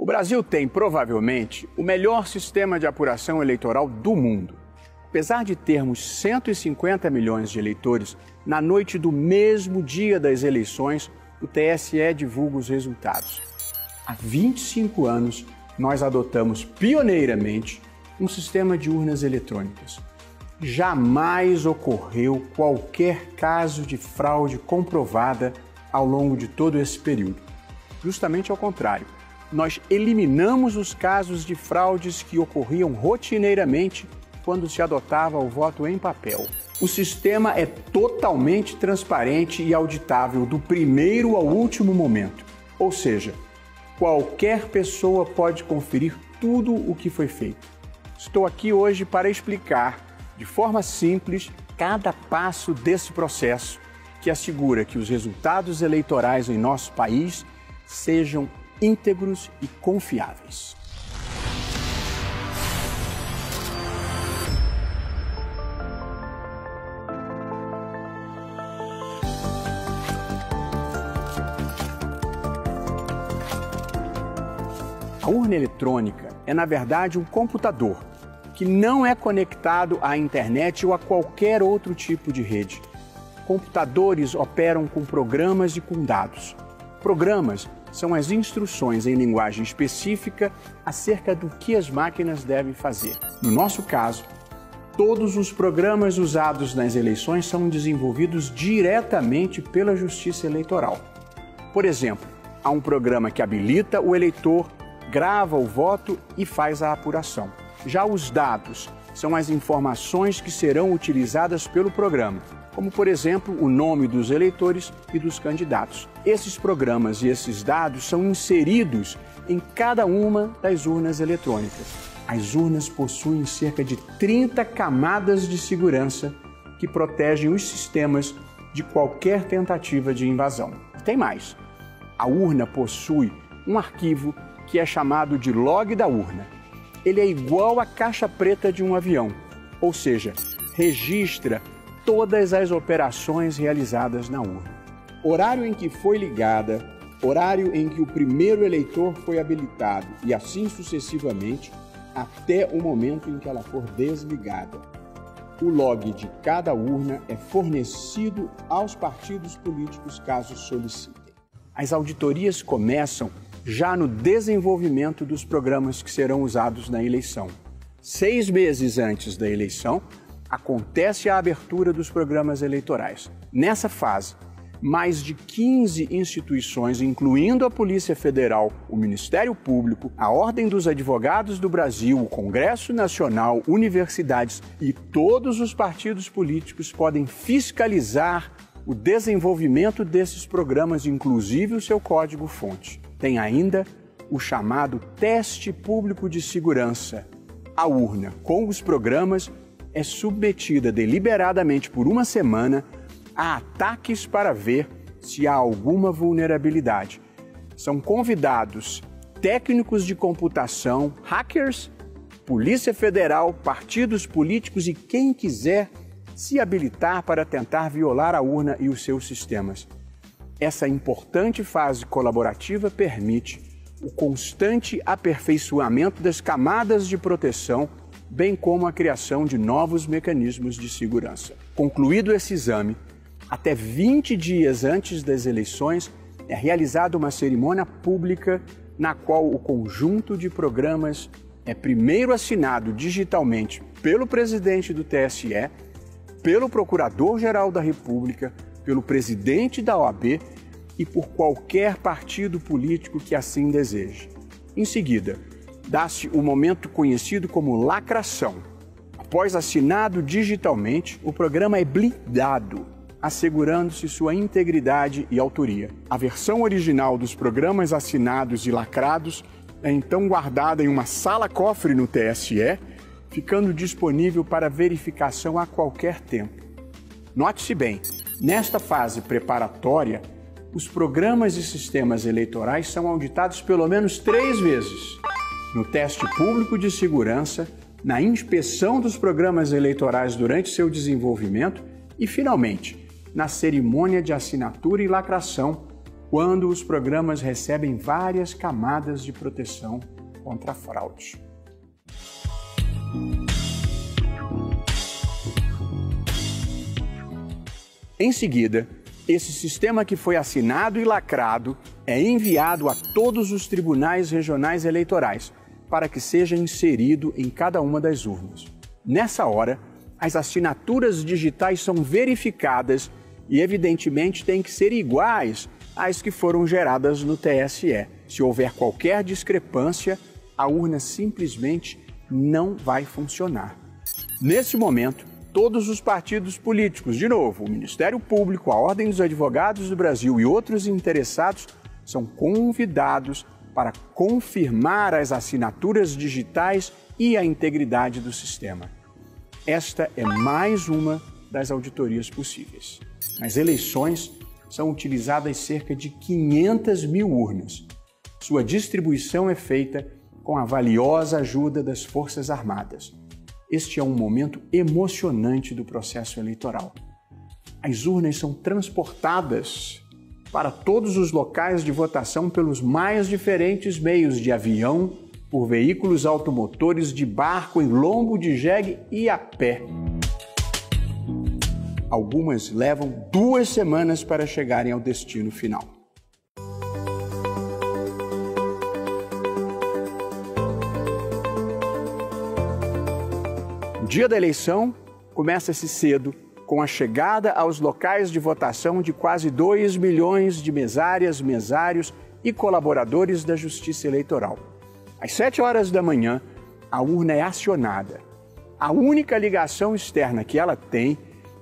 O Brasil tem, provavelmente, o melhor sistema de apuração eleitoral do mundo. Apesar de termos 150 milhões de eleitores, na noite do mesmo dia das eleições, o TSE divulga os resultados. Há 25 anos, nós adotamos pioneiramente um sistema de urnas eletrônicas. Jamais ocorreu qualquer caso de fraude comprovada ao longo de todo esse período. Justamente ao contrário, nós eliminamos os casos de fraudes que ocorriam rotineiramente quando se adotava o voto em papel. O sistema é totalmente transparente e auditável do primeiro ao último momento. Ou seja, qualquer pessoa pode conferir tudo o que foi feito. Estou aqui hoje para explicar, de forma simples, cada passo desse processo que assegura que os resultados eleitorais em nosso país sejam íntegros e confiáveis. A urna eletrônica é, na verdade, um computador que não é conectado à internet ou a qualquer outro tipo de rede. Computadores operam com programas e com dados. Programas são as instruções em linguagem específica acerca do que as máquinas devem fazer. No nosso caso, todos os programas usados nas eleições são desenvolvidos diretamente pela Justiça Eleitoral. Por exemplo, há um programa que habilita o eleitor, grava o voto e faz a apuração. Já os dados são as informações que serão utilizadas pelo programa, como, por exemplo, o nome dos eleitores e dos candidatos. Esses programas e esses dados são inseridos em cada uma das urnas eletrônicas. As urnas possuem cerca de 30 camadas de segurança que protegem os sistemas de qualquer tentativa de invasão. Tem mais. A urna possui um arquivo que é chamado de log da urna. Ele é igual à caixa preta de um avião, ou seja, registra todas as operações realizadas na urna. Horário em que foi ligada, horário em que o primeiro eleitor foi habilitado e assim sucessivamente até o momento em que ela for desligada. O log de cada urna é fornecido aos partidos políticos caso solicitem. As auditorias começam já no desenvolvimento dos programas que serão usados na eleição. 6 meses antes da eleição, acontece a abertura dos programas eleitorais. Nessa fase, mais de 15 instituições, incluindo a Polícia Federal, o Ministério Público, a Ordem dos Advogados do Brasil, o Congresso Nacional, universidades e todos os partidos políticos podem fiscalizar o desenvolvimento desses programas, inclusive o seu código-fonte. Tem ainda o chamado teste público de segurança. A urna, com os programas, é submetida deliberadamente por uma semana a ataques para ver se há alguma vulnerabilidade. São convidados técnicos de computação, hackers, Polícia Federal, partidos políticos e quem quiser se habilitar para tentar violar a urna e os seus sistemas. Essa importante fase colaborativa permite o constante aperfeiçoamento das camadas de proteção, bem como a criação de novos mecanismos de segurança. Concluído esse exame, até 20 dias antes das eleições, é realizada uma cerimônia pública na qual o conjunto de programas é primeiro assinado digitalmente pelo presidente do TSE, pelo Procurador-Geral da República, pelo presidente da OAB e por qualquer partido político que assim deseje. Em seguida, dá-se o momento conhecido como lacração. Após assinado digitalmente, o programa é blindado, assegurando-se sua integridade e autoria. A versão original dos programas assinados e lacrados é então guardada em uma sala-cofre no TSE, ficando disponível para verificação a qualquer tempo. Note-se bem, nesta fase preparatória, os programas e sistemas eleitorais são auditados pelo menos 3 vezes. No teste público de segurança, na inspeção dos programas eleitorais durante seu desenvolvimento e, finalmente, na cerimônia de assinatura e lacração, quando os programas recebem várias camadas de proteção contra a fraude. Em seguida, esse sistema que foi assinado e lacrado é enviado a todos os tribunais regionais eleitorais para que seja inserido em cada uma das urnas. Nessa hora, as assinaturas digitais são verificadas e, evidentemente, têm que ser iguais às que foram geradas no TSE. Se houver qualquer discrepância, a urna simplesmente não vai funcionar. Nesse momento, todos os partidos políticos, de novo, o Ministério Público, a Ordem dos Advogados do Brasil e outros interessados são convidados para confirmar as assinaturas digitais e a integridade do sistema. Esta é mais uma das auditorias possíveis. Nas eleições, são utilizadas cerca de 500 mil urnas. Sua distribuição é feita com a valiosa ajuda das Forças Armadas. Este é um momento emocionante do processo eleitoral. As urnas são transportadas para todos os locais de votação pelos mais diferentes meios de avião, por veículos automotores, de barco, em lombo de jegue e a pé. Algumas levam 2 semanas para chegarem ao destino final. O dia da eleição começa-se cedo, com a chegada aos locais de votação de quase 2 milhões de mesárias, mesários e colaboradores da Justiça Eleitoral. Às 7 horas da manhã, a urna é acionada. A única ligação externa que ela tem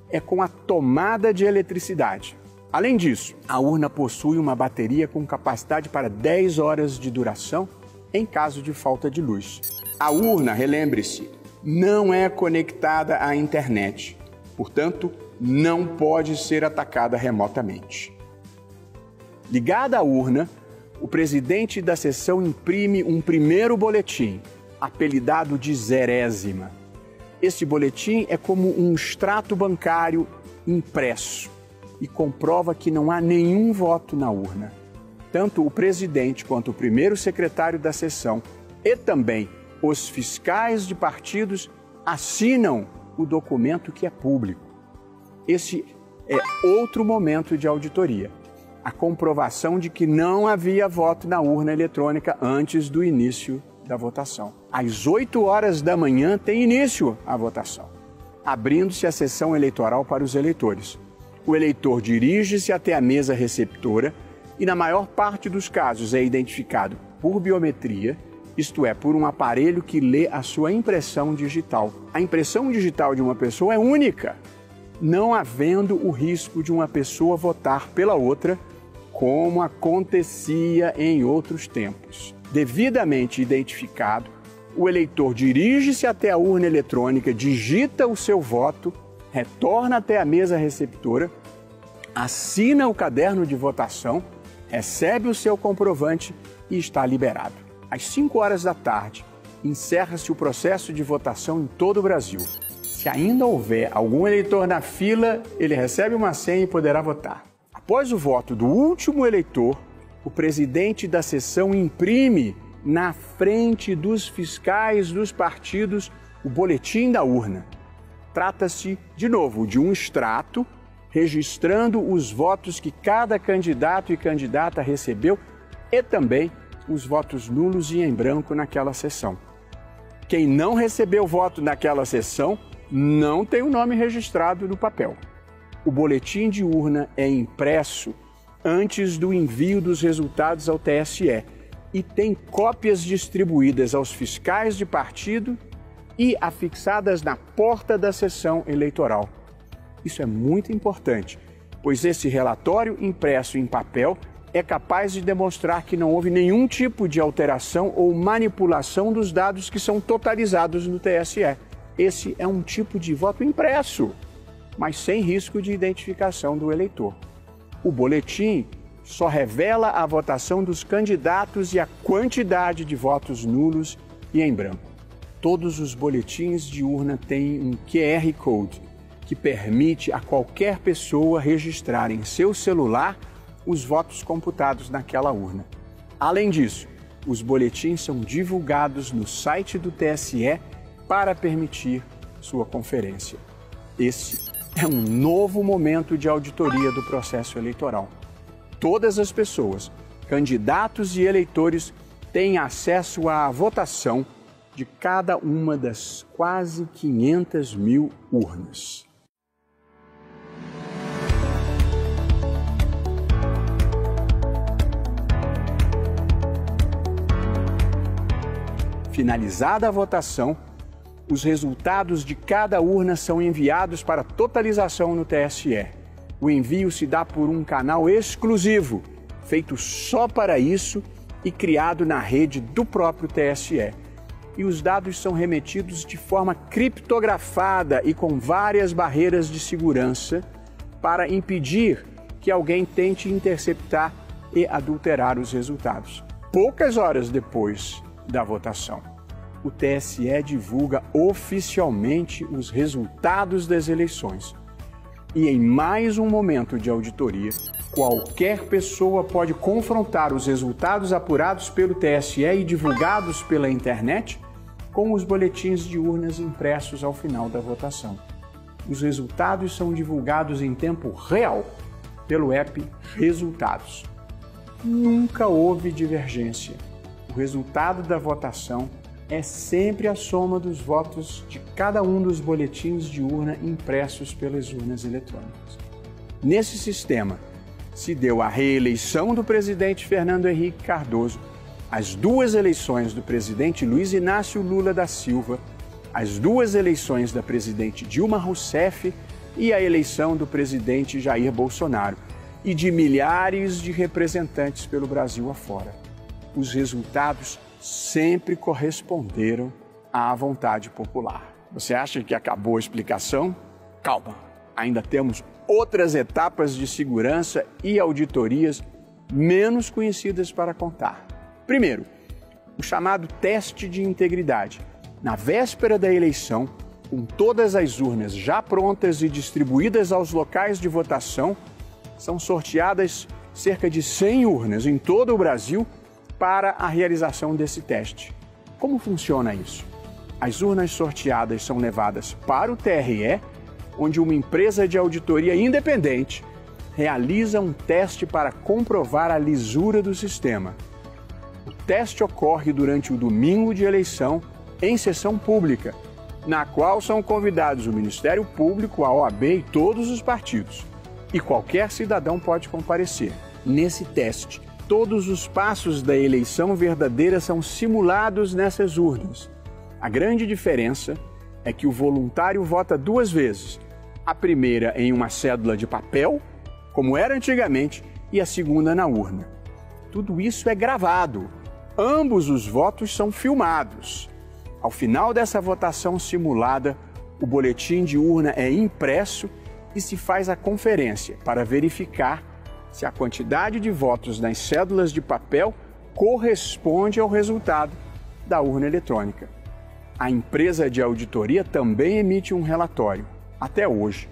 é com a tomada de eletricidade. Além disso, a urna possui uma bateria com capacidade para 10 horas de duração em caso de falta de luz. A urna, relembre-se, não é conectada à internet, portanto, não pode ser atacada remotamente. Ligada à urna, o presidente da sessão imprime um primeiro boletim, apelidado de zerésima. Este boletim é como um extrato bancário impresso e comprova que não há nenhum voto na urna. Tanto o presidente quanto o primeiro secretário da sessão e também os fiscais de partidos assinam o documento que é público. Esse é outro momento de auditoria, a comprovação de que não havia voto na urna eletrônica antes do início da votação. Às 8 horas da manhã tem início a votação, abrindo-se a sessão eleitoral para os eleitores. O eleitor dirige-se até a mesa receptora e, na maior parte dos casos, é identificado por biometria, isto é, por um aparelho que lê a sua impressão digital. A impressão digital de uma pessoa é única, não havendo o risco de uma pessoa votar pela outra, como acontecia em outros tempos. Devidamente identificado, o eleitor dirige-se até a urna eletrônica, digita o seu voto, retorna até a mesa receptora, assina o caderno de votação, recebe o seu comprovante e está liberado. Às 5 horas da tarde, encerra-se o processo de votação em todo o Brasil. Se ainda houver algum eleitor na fila, ele recebe uma senha e poderá votar. Após o voto do último eleitor, o presidente da sessão imprime na frente dos fiscais dos partidos o boletim da urna. Trata-se, de novo, de um extrato registrando os votos que cada candidato e candidata recebeu e também os votos nulos e em branco naquela sessão. Quem não recebeu voto naquela sessão não tem o nome registrado no papel. O boletim de urna é impresso antes do envio dos resultados ao TSE e tem cópias distribuídas aos fiscais de partido e afixadas na porta da sessão eleitoral. Isso é muito importante, pois esse relatório impresso em papel é capaz de demonstrar que não houve nenhum tipo de alteração ou manipulação dos dados que são totalizados no TSE. Esse é um tipo de voto impresso, mas sem risco de identificação do eleitor. O boletim só revela a votação dos candidatos e a quantidade de votos nulos e em branco. Todos os boletins de urna têm um QR Code que permite a qualquer pessoa registrar em seu celular os votos computados naquela urna. Além disso, os boletins são divulgados no site do TSE para permitir sua conferência. Esse é um novo momento de auditoria do processo eleitoral. Todas as pessoas, candidatos e eleitores, têm acesso à votação de cada uma das quase 500 mil urnas. Finalizada a votação, os resultados de cada urna são enviados para totalização no TSE. O envio se dá por um canal exclusivo, feito só para isso e criado na rede do próprio TSE. E os dados são remetidos de forma criptografada e com várias barreiras de segurança para impedir que alguém tente interceptar e adulterar os resultados. Poucas horas depois da votação, o TSE divulga oficialmente os resultados das eleições. E em mais um momento de auditoria, qualquer pessoa pode confrontar os resultados apurados pelo TSE e divulgados pela internet com os boletins de urnas impressos ao final da votação. Os resultados são divulgados em tempo real pelo app Resultados. Nunca houve divergência. O resultado da votação é sempre a soma dos votos de cada um dos boletins de urna impressos pelas urnas eletrônicas. Nesse sistema, se deu a reeleição do presidente Fernando Henrique Cardoso, as duas eleições do presidente Luiz Inácio Lula da Silva, as duas eleições da presidente Dilma Rousseff e a eleição do presidente Jair Bolsonaro e de milhares de representantes pelo Brasil afora. Os resultados sempre corresponderam à vontade popular. Você acha que acabou a explicação? Calma, ainda temos outras etapas de segurança e auditorias menos conhecidas para contar. Primeiro, o chamado teste de integridade. Na véspera da eleição, com todas as urnas já prontas e distribuídas aos locais de votação, são sorteadas cerca de 100 urnas em todo o Brasil para a realização desse teste. Como funciona isso? As urnas sorteadas são levadas para o TRE, onde uma empresa de auditoria independente realiza um teste para comprovar a lisura do sistema. O teste ocorre durante o domingo de eleição, em sessão pública, na qual são convidados o Ministério Público, a OAB e todos os partidos. E qualquer cidadão pode comparecer. Nesse teste, todos os passos da eleição verdadeira são simulados nessas urnas. A grande diferença é que o voluntário vota duas vezes. A primeira em uma cédula de papel, como era antigamente, e a segunda na urna. Tudo isso é gravado. Ambos os votos são filmados. Ao final dessa votação simulada, o boletim de urna é impresso e se faz a conferência para verificar se a quantidade de votos nas cédulas de papel corresponde ao resultado da urna eletrônica. A empresa de auditoria também emite um relatório. Até hoje,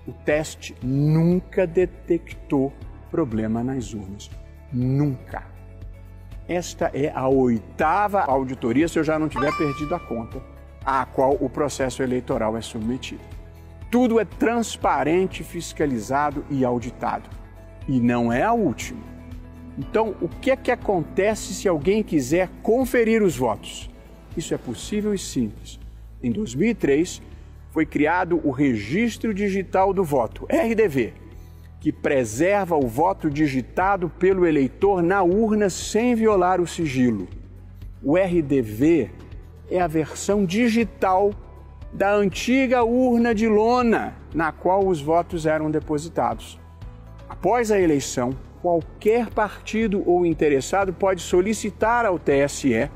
o teste nunca detectou problema nas urnas. Nunca. Esta é a 8ª auditoria, se eu já não tiver perdido a conta, à qual o processo eleitoral é submetido. Tudo é transparente, fiscalizado e auditado. E não é a última. Então, o que é que acontece se alguém quiser conferir os votos? Isso é possível e simples. Em 2003, foi criado o Registro Digital do Voto, RDV, que preserva o voto digitado pelo eleitor na urna sem violar o sigilo. O RDV é a versão digital da antiga urna de lona, na qual os votos eram depositados. Após a eleição, qualquer partido ou interessado pode solicitar ao TSE,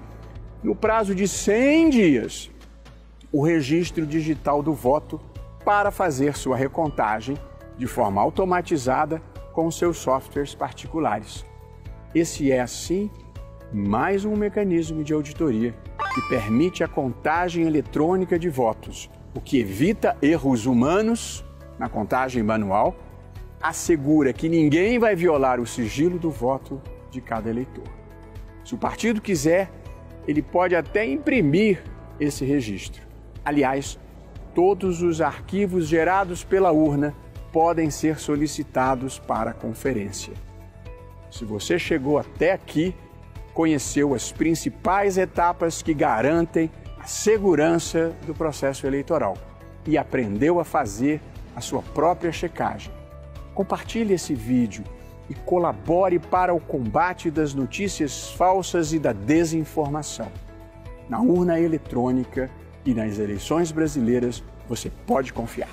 no prazo de 100 dias, o registro digital do voto para fazer sua recontagem de forma automatizada com seus softwares particulares. Esse é, assim, mais um mecanismo de auditoria que permite a contagem eletrônica de votos, o que evita erros humanos na contagem manual, assegura que ninguém vai violar o sigilo do voto de cada eleitor. Se o partido quiser, ele pode até imprimir esse registro. Aliás, todos os arquivos gerados pela urna podem ser solicitados para a conferência. Se você chegou até aqui, conheceu as principais etapas que garantem a segurança do processo eleitoral e aprendeu a fazer a sua própria checagem. Compartilhe esse vídeo e colabore para o combate das notícias falsas e da desinformação. Na urna eletrônica e nas eleições brasileiras, você pode confiar.